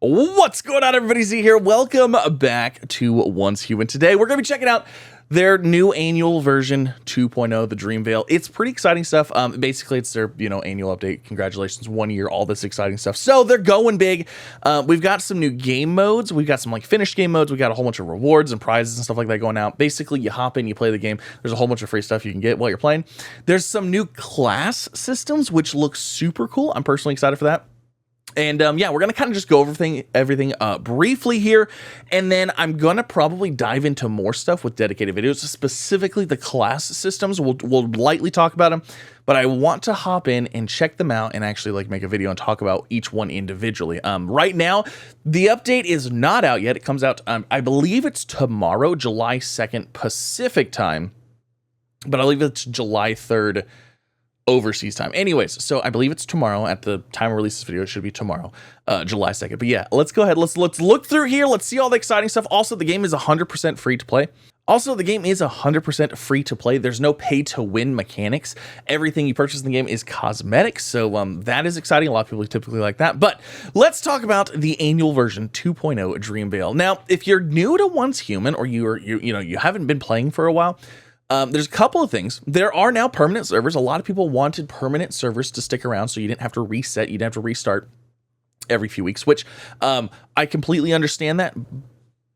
What's going on, everybody? Z here. Welcome back to Once Human. Today, we're going to be checking out their new annual version 2.0, the Dream Veil. It's pretty exciting stuff. Basically, it's their annual update. Congratulations, 1 year, all this exciting stuff. So they're going big. We've got some new game modes. We've got some finished game modes. We got a whole bunch of rewards and prizes and stuff like that going out. Basically, you hop in, you play the game. There's a whole bunch of free stuff you can get while you're playing. There's some new class systems, which look super cool. I'm personally excited for that. And yeah, we're going to kind of just go over everything briefly here. And then I'm going to probably dive into more stuff with dedicated videos, specifically the class systems. We'll lightly talk about them, but I want to hop in and check them out and actually make a video and talk about each one individually. Right now, the update is not out yet. It comes out, I believe it's tomorrow, July 2nd, Pacific time, but I believe it's July 3rd. Overseas time. Anyways, so I believe it's tomorrow at the time of release this video. It should be tomorrow, July 2nd. But yeah, let's go ahead. Let's look through here. Let's see all the exciting stuff. Also, the game is 100% free to play. There's no pay to win mechanics. Everything you purchase in the game is cosmetic. So that is exciting. A lot of people typically like that. But let's talk about the annual version 2.0 Dream Veil. Now, if you're new to Once Human, or you haven't been playing for a while, there's a couple of things. There are now permanent servers. A lot of people wanted permanent servers to stick around so you didn't have to reset, you didn't have to restart every few weeks, which I completely understand that.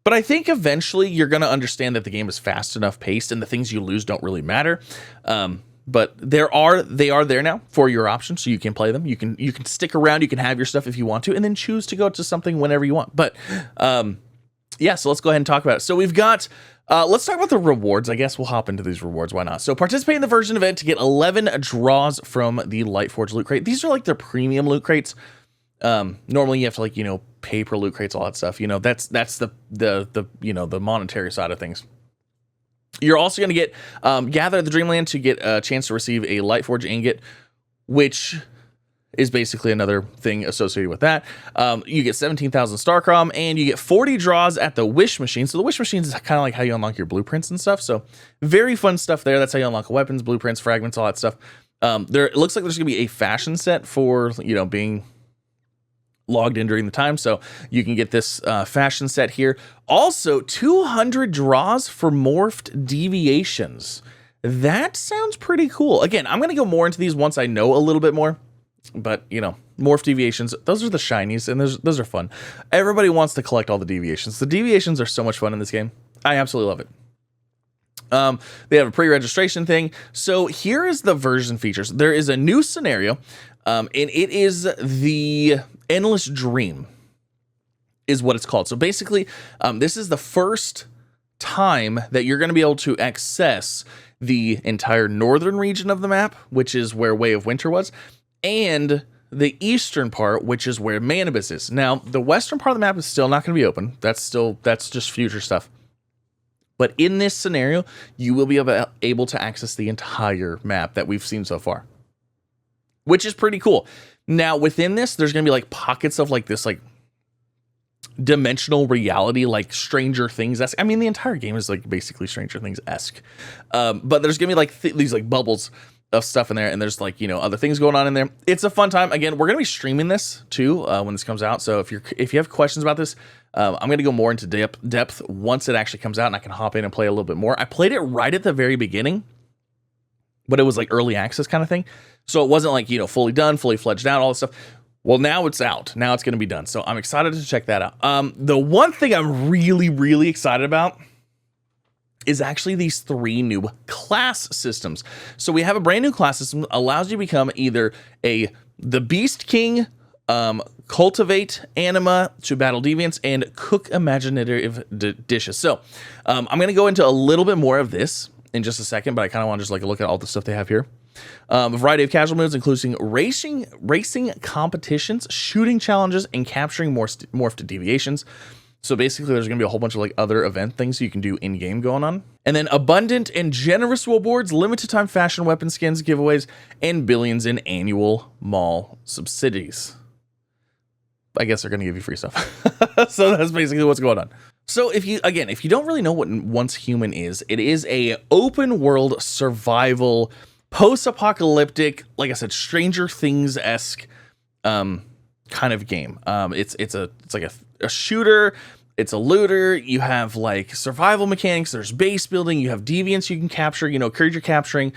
But I think eventually you're going to understand that the game is fast enough paced and the things you lose don't really matter. But they are there now for your option, so you can play them. You can stick around, you can have your stuff if you want to, and then choose to go to something whenever you want. But yeah, so let's go ahead and talk about it. So we've got, let's talk about the rewards. I guess we'll hop into these rewards. Why not? So participate in the version event to get 11 draws from the Lightforge loot crate. These are their premium loot crates. Normally you have to pay per loot crates, all that stuff. That's the monetary side of things. You're also going to get, gather at the Dreamland to get a chance to receive a Lightforge ingot, which is basically another thing associated with that. You get 17,000 Starcrom, and you get 40 draws at the Wish Machine. So the Wish Machine is kind of like how you unlock your blueprints and stuff. So very fun stuff there. That's how you unlock weapons, blueprints, fragments, all that stuff. It looks like there's going to be a fashion set for, being logged in during the time. So you can get this fashion set here. Also, 200 draws for morphed deviations. That sounds pretty cool. Again, I'm going to go more into these once I know a little bit more. But, morph deviations, those are the shinies, and those are fun. Everybody wants to collect all the deviations. The deviations are so much fun in this game. I absolutely love it. They have a pre-registration thing. So here is the version features. There is a new scenario, and it is the Endless Dream is what it's called. So basically, this is the first time that you're going to be able to access the entire northern region of the map, which is where Way of Winter was, and the eastern part, which is where Manibus is. Now, the western part of the map is still not going to be open. That's just future stuff. But in this scenario, you will be able to access the entire map that we've seen so far, which is pretty cool. Now, within this, there's going to be pockets of this dimensional reality, like Stranger Things-esque. I mean, the entire game is basically Stranger Things-esque. But there's going to be these bubbles of stuff in there, and there's other things going on in there. It's a fun time. Again, we're gonna be streaming this too when this comes out. So if you have questions about this, I'm gonna go more into depth once it actually comes out, and I can hop in and play a little bit more. I played it right at the very beginning, but it was early access kind of thing, so it wasn't fully done, fully fledged out, all this stuff. Well, now it's out. Now it's gonna be done. So I'm excited to check that out. The one thing I'm really, really excited about is actually these 3 new class systems. So we have a brand new class system that allows you to become either the Beast King, cultivate anima to battle deviants, and cook imaginative dishes. So I'm going to go into a little bit more of this in just a second, but I kind of want to just look at all the stuff they have here. A variety of casual modes, including racing competitions, shooting challenges, and capturing morphed deviations. So basically, there's going to be a whole bunch of other event things you can do in-game going on. And then abundant and generous rewards, limited time fashion weapon skins, giveaways, and billions in annual mall subsidies. I guess they're going to give you free stuff. So that's basically what's going on. So if you don't really know what Once Human is, it is a open world survival, post-apocalyptic, like I said, Stranger Things-esque kind of game. It's like a shooter. It's a looter. You have like survival mechanics. There's base building. You have deviants you can capture. You know, creature capturing.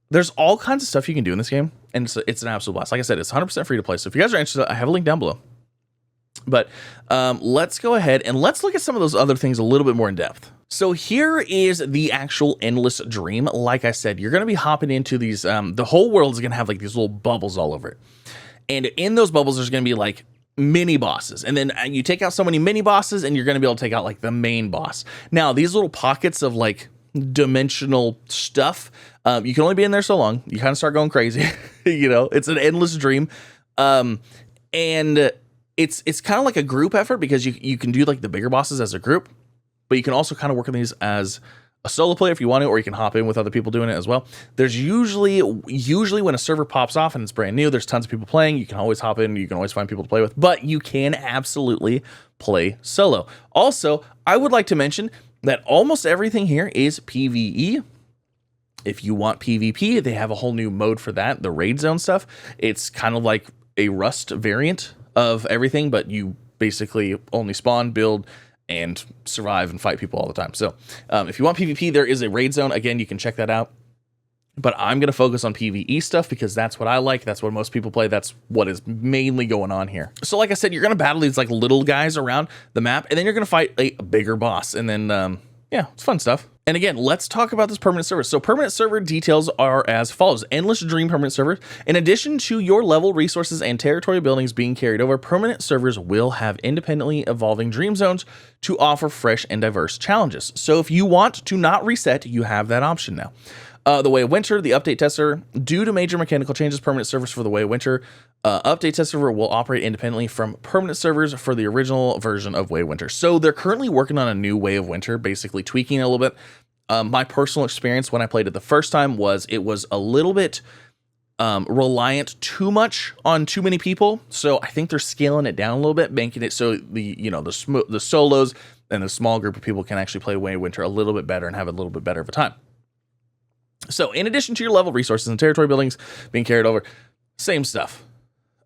There's all kinds of stuff you can do in this game, and it's an absolute blast. Like I said, it's 100% free to play. So if you guys are interested, I have a link down below. But let's go ahead and let's look at some of those other things a little bit more in depth. So here is the actual endless dream. Like I said, you're going to be hopping into these. The whole world is going to have like these little bubbles all over it, and in those bubbles, there's going to be like mini bosses, and then you take out so many mini bosses, and you're going to be able to take out like the main boss. Now, these little pockets of like dimensional stuff, you can only be in there so long. You kind of start going crazy. You know, it's an endless dream, and it's kind of like a group effort because you can do like the bigger bosses as a group, but you can also kind of work on these as a solo player if you want to, or you can hop in with other people doing it as well. There's usually when a server pops off and it's brand new, there's tons of people playing. You can always hop in, you can always find people to play with, but you can absolutely play solo. Also, I would like to mention that almost everything here is PvE. If you want PvP, they have a whole new mode for that, the raid zone stuff. It's kind of like a Rust variant of everything, but you basically only spawn, build, and survive and fight people all the time. So if you want PvP, there is a raid zone. Again, you can check that out. But I'm going to focus on PvE stuff because that's what I like. That's what most people play. That's what is mainly going on here. So like I said, you're going to battle these like little guys around the map, and then you're going to fight a bigger boss. And then, yeah, it's fun stuff. And again, let's talk about this permanent server. So permanent server details are as follows. Endless Dream permanent server. In addition to your level, resources, and territory buildings being carried over, permanent servers will have independently evolving dream zones to offer fresh and diverse challenges. So if you want to not reset, you have that option now. The Way of Winter, the update tester, due to major mechanical changes, permanent servers for the Way of Winter update test server will operate independently from permanent servers for the original version of Way of Winter. So they're currently working on a new Way of Winter, basically tweaking it a little bit. My personal experience when I played it the first time was it was a little bit reliant too much on too many people. So I think they're scaling it down a little bit, making it so the solos and the small group of people can actually play Way of Winter a little bit better and have a little bit better of a time. So in addition to your level, resources, and territory buildings being carried over, same stuff.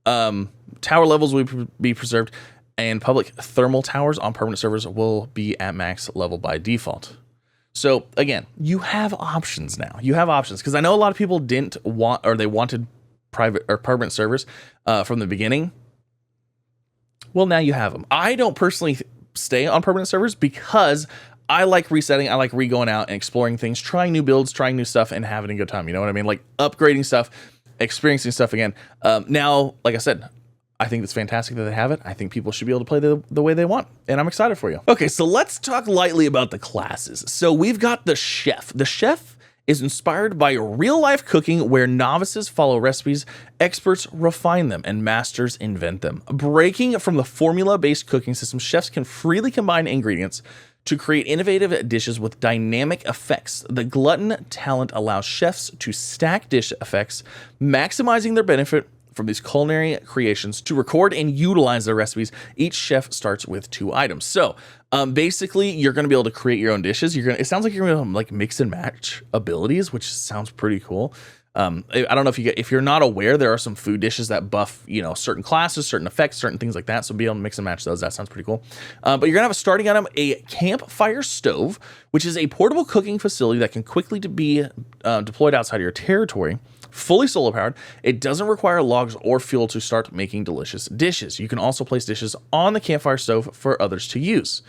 Tower levels will be preserved, and public thermal towers on permanent servers will be at max level by default. So again, you have options now. You have options because I know a lot of people didn't want, or they wanted private or permanent servers from the beginning. Well, now you have them. I don't personally stay on permanent servers because I like resetting. I like going out and exploring things, trying new builds, trying new stuff, and having a good time. You know what I mean? Like upgrading stuff, experiencing stuff again. Now, like I said, I think it's fantastic that they have it. I think people should be able to play the way they want, and I'm excited for you. Okay, so let's talk lightly about the classes. So we've got the chef. The chef is inspired by real-life cooking where novices follow recipes, experts refine them, and masters invent them. Breaking from the formula-based cooking system, chefs can freely combine ingredients to create innovative dishes with dynamic effects. The glutton talent allows chefs to stack dish effects, maximizing their benefit from these culinary creations. To record and utilize their recipes, each chef starts with 2 items. So basically, you're going to be able to create your own dishes. It sounds like you're going to like mix and match abilities, which sounds pretty cool. I don't know if you're not aware, there are some food dishes that buff, certain classes, certain effects, certain things like that. So be able to mix and match those. That sounds pretty cool. But you're gonna have a starting item, a campfire stove, which is a portable cooking facility that can quickly be deployed outside of your territory. Fully solar powered. It doesn't require logs or fuel to start making delicious dishes. You can also place dishes on the campfire stove for others to use.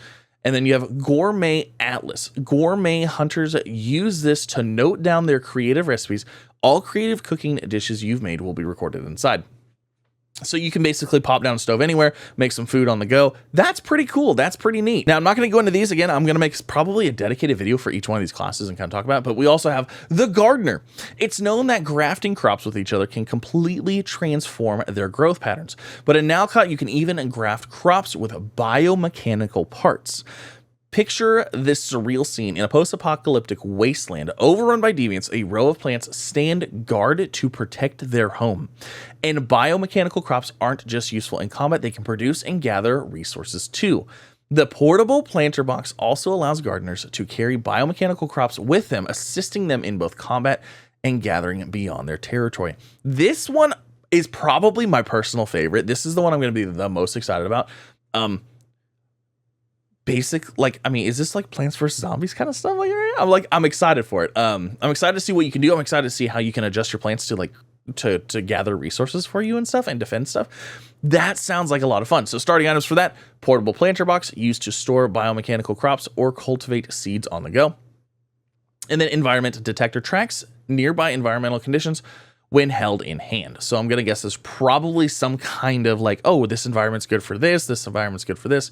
And then you have Gourmet Atlas. Gourmet hunters use this to note down their creative recipes. All creative cooking dishes you've made will be recorded inside. So you can basically pop down a stove anywhere, make some food on the go. That's pretty cool. That's pretty neat. Now, I'm not going to go into these again. I'm going to make probably a dedicated video for each one of these classes and kind of talk about it. But we also have the gardener. It's known that grafting crops with each other can completely transform their growth patterns. But in Nalcott, you can even graft crops with biomechanical parts. Picture this surreal scene in a post-apocalyptic wasteland overrun by deviants. A row of plants stand guard to protect their home. And biomechanical crops aren't just useful in combat, they can produce and gather resources too. The portable planter box also allows gardeners to carry biomechanical crops with them, assisting them in both combat and gathering beyond their territory. This one, is probably my personal favorite. This is the one I'm going to be the most excited about. Basic, like, I mean, is this like Plants vs Zombies kind of stuff? I'm excited for it. I'm excited to see what you can do. I'm excited to see how you can adjust your plants to like to gather resources for you and stuff and defend stuff. That sounds like a lot of fun. So starting items for that: portable planter box used to store biomechanical crops or cultivate seeds on the go. And then environment detector tracks nearby environmental conditions when held in hand. So I'm going to guess there's probably some kind of like, oh, this environment's good for this environment's good for this.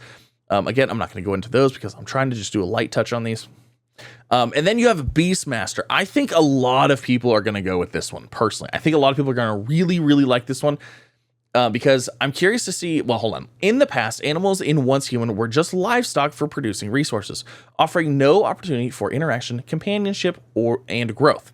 Again, I'm not going to go into those because I'm trying to just do a light touch on these. And then you have Beastmaster. I think a lot of people are going to go with this one, personally. I think a lot of people are going to really, really like this one because I'm curious to see, well, hold on. In the past, animals in Once Human were just livestock for producing resources, offering no opportunity for interaction, companionship, and growth.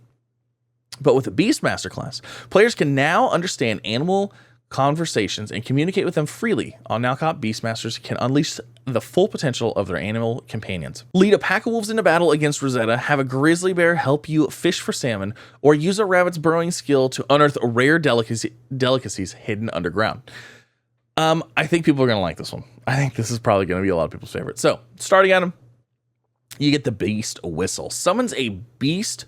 But with the Beastmaster class, players can now understand animal conversations and communicate with them freely. On Nalcop, Beastmasters can unleash the full potential of their animal companions. Lead a pack of wolves into battle against Rosetta, have a grizzly bear help you fish for salmon, or use a rabbit's burrowing skill to unearth rare delicacies hidden underground. I think people are going to like this one. I think this is probably going to be a lot of people's favorite. So, starting item, you get the Beast Whistle. Summons a beast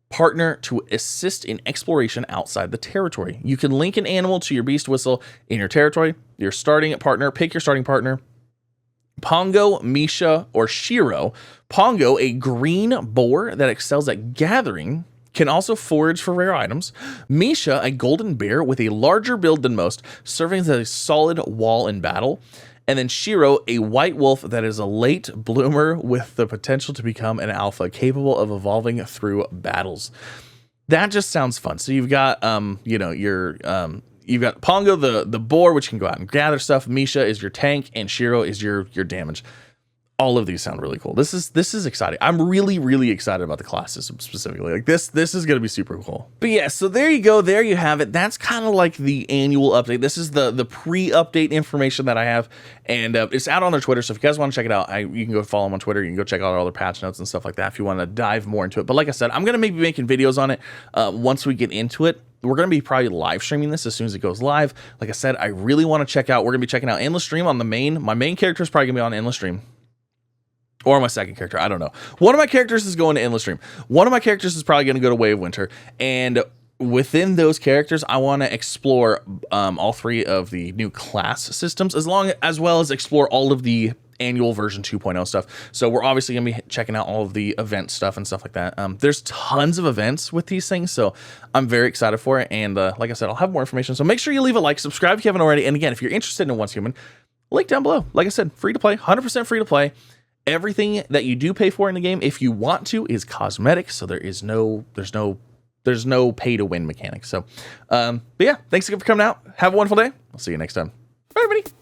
partner to assist in exploration outside the territory. You can link an animal to your Beast Whistle in your territory. Your starting partner, pick your starting partner. Pongo, Misha, or Shiro. Pongo, a green boar that excels at gathering, can also forage for rare items. Misha, a golden bear with a larger build than most, serving as a solid wall in battle. And then Shiro, a white wolf that is a late bloomer with the potential to become an alpha, capable of evolving through battles. That just sounds fun. So you've got, you've got Pongo, the boar, which can go out and gather stuff. Misha is your tank, and Shiro is your damage. All of these sound really cool. This is exciting. I'm really, really excited about the classes specifically. Like this is going to be super cool. But yeah, so there you go. There you have it. That's kind of like the annual update. This is the pre-update information that I have, and it's out on their Twitter. So if you guys want to check it out, you can go follow them on Twitter. You can go check out all their patch notes and stuff like that if you want to dive more into it. But like I said, I'm going to maybe be making videos on it once we get into it. We're going to be probably live streaming this as soon as it goes live. Like I said, I really want to check out. We're going to be checking out Endless Stream on the main. My main character is probably going to be on Endless Stream. Or my second character, I don't know. One of my characters is going to Endless Stream. One of my characters is probably going to go to Way of Winter. And within those characters, I want to explore all three of the new class systems, as well as explore all of the annual version 2.0 stuff. So we're obviously going to be checking out all of the event stuff and stuff like that. There's tons of events with these things, so I'm very excited for it. And like I said, I'll have more information. So make sure you leave a like, subscribe if you haven't already. And again, if you're interested in Once Human, link down below. Like I said, free to play, 100% free to play. Everything that you do pay for in the game, if you want to, is cosmetic. So there's no pay to win mechanics. So, but yeah, thanks again for coming out. Have a wonderful day. I'll see you next time. Bye, everybody.